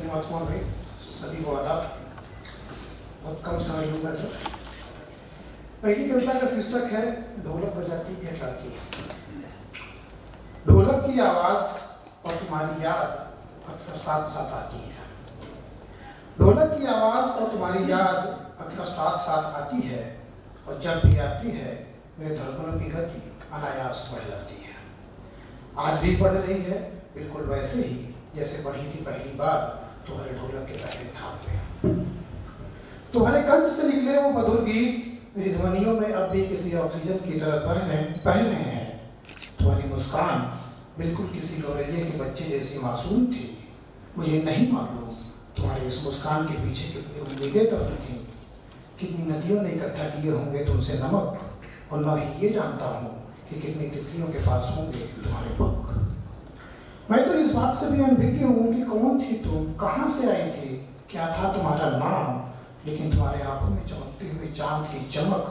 महात्मा भाई सभी को आदाब। बहुत कम समय लूँगा सर। पहली कविता का शीर्षक है ढोलक बजाती एक लड़की। ढोलक की आवाज़ और तुम्हारी याद अक्सर साथ साथ आती है। ढोलक की आवाज़ और तुम्हारी याद अक्सर साथ साथ आती है, और जब भी आती है मेरे धड़कनों की गति अनायास बढ़ जाती है। आज भी बढ़ रही है, बिल्कुल वैसे ही जैसे बढ़ी थी पहली बार तुम्हारे ढोलक के पहले थाप में। तुम्हारे कंठ से निकले वो मधुर गीत मेरी ध्वनियों में अब भी किसी ऑक्सीजन की तरह बह रहे हैं। तुम्हारी मुस्कान बिल्कुल किसी गौरैया के बच्चे जैसी मासूम थी। मुझे नहीं मालूम तुम्हारे इस मुस्कान के पीछे कितनी उम्मीदें दफन थी, कितनी नदियों ने इकट्ठा किए होंगे तुमसे नमक, और न ही ये जानता हूँ कि कितनी तितलियों के पास होंगे तुम्हारे पंख। मैं तो इस बात से भी अनभिज्ञ हूँ कि कौन थी तुम, कहाँ से आई थी, क्या था तुम्हारा नाम, लेकिन तुम्हारे आंखों में चमकते हुए चांद की चमक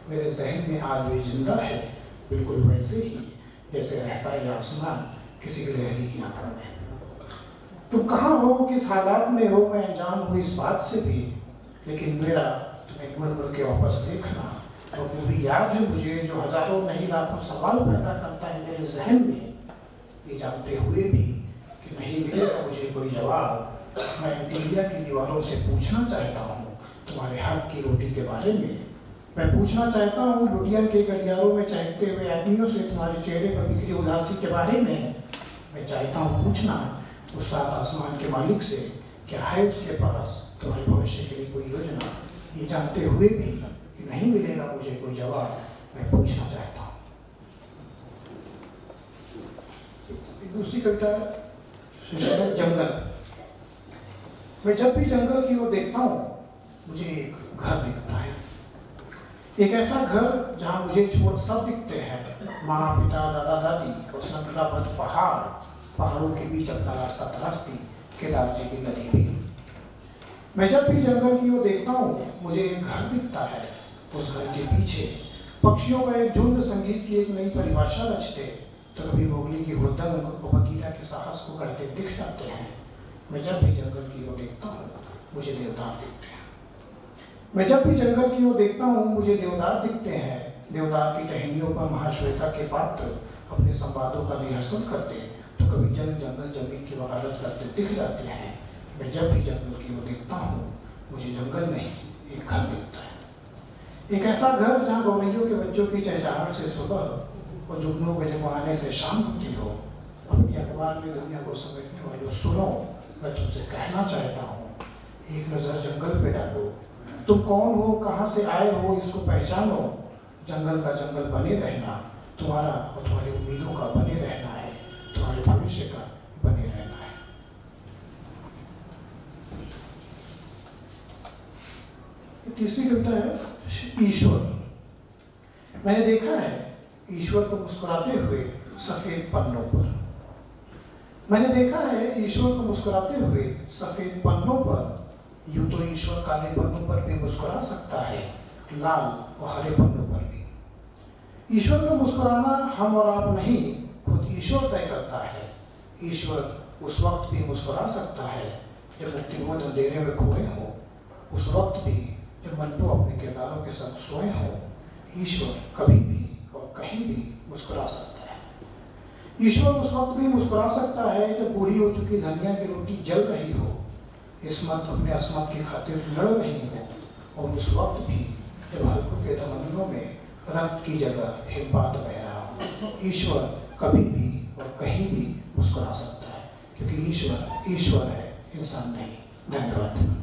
मेरे जहन में आज भी जिंदा है, बिल्कुल वैसे ही जैसे रहता है आसमान किसी गिलहरी की आंखों में। तुम कहाँ हो, किस हालात में हो, मैं अनजान हूँ इस बात से भी, लेकिन मेरा तुम्हें मुड़ मुड़ के वापस देखना और वो भी याद है मुझे, जो हजारों नहीं लाखों सवाल पैदा करता है मेरे जहन में, ये जानते हुए भी कि नहीं मिलेगा मुझे कोई जवाब। मैं इंटीरिया की दीवारों से पूछना चाहता हूँ तुम्हारे हक की रोटी के बारे में। मैं पूछना चाहता हूँ लुटियन के गलियारों में चहकते हुए आदमियों से तुम्हारे चेहरे पर बिखरी उदासी के बारे में। मैं चाहता हूँ पूछना उस सात आसमान के मालिक से, क्या है उसके पास तुम्हारे भविष्य के लिए कोई योजना। ये जानते हुए भी कि नहीं मिलेगा मुझे कोई जवाब, मैं पूछना चाहता हूँ। दूसरी कविता शीर्षक है जंगल। मैं जब भी जंगल की ओर देखता हूँ मुझे एक घर दिखता है, एक ऐसा घर जहाँ मुझे छोड़ सब दिखते हैं, माँ पिता दादा दादी और श्रृंखलाबद्ध पहाड़ों के बीच अपना रास्ता तलाशती केदार जी की नदी भी। मैं जब भी जंगल की ओर देखता हूँ मुझे एक घर दिखता है, उस घर के पीछे पक्षियों का एक झुंड संगीत की एक नई परिभाषा रचते, तो कभी मोगली की हुड़दंग और बगीरा के साहस को करते दिख जाते हैं। मैं जब भी जंगल की ओर देखता हूँ मुझे देवदार दिखते हैं। मैं जब भी जंगल की ओर देखता हूँ मुझे देवदार दिखते हैं। देवदार की टहनियों पर महाश्वेता के पात्र अपने संवादों का रिहर्सल करते, तो कभी जल जंगल जमीन की वकालत करते दिख जाते हैं। मैं जब भी जंगल की ओर देखता हूँ मुझे जंगल नहीं एक घर दिखता है, एक ऐसा घर जहाँ गौरैयों के बच्चों की चहचहाहट से सुबह और जुगनू के जगवाने से शाम होती हो। अपनी अखबार में दुनिया को समेटने वालों सुनो, मैं तुमसे कहना चाहता हूँ, एक नज़र जंगल पे डालो। तुम कौन हो, कहाँ से आए हो, इसको पहचानो। जंगल का जंगल बने रहना, तुम्हारा और तुम्हारी उम्मीदों का बने रहना है, तुम्हारे भविष्य का बने रहना है। तीसरी कविता है ईश्वर। मैंने देखा है ईश्वर को मुस्कुराते हुए सफेद पन्नों पर। मैंने देखा है ईश्वर को मुस्कुराते हुए सफेद पन्नों पर। यूं तो ईश्वर काले पन्नों पर भी मुस्कुरा सकता है, लाल और हरे पन्नों पर भी। ईश्वर का मुस्कुराना हम और आप नहीं, खुद ईश्वर तय करता है। ईश्वर उस वक्त भी मुस्कुरा सकता है जब मुक्तिबोध अंधेरे में खोए हो, उस वक्त भी जब मंटो अपने किरदारों के साथ सोए हो। ईश्वर कभी भी और कहीं भी मुस्कुरा सकता है। ईश्वर उस वक्त भी मुस्कुरा सकता है जब बूढ़ी हो चुकी धनिया की रोटी जल रही हो, इस्मत अपने अस्मत की खातिर लड़ रही हो, और उस वक्त भी जब हल्कों के धमनियों में रक्त की जगह हिम्मत बह रहा हो। ईश्वर कभी भी और कहीं भी मुस्कुरा सकता है, क्योंकि ईश्वर है, इंसान नहीं। धन्यवाद।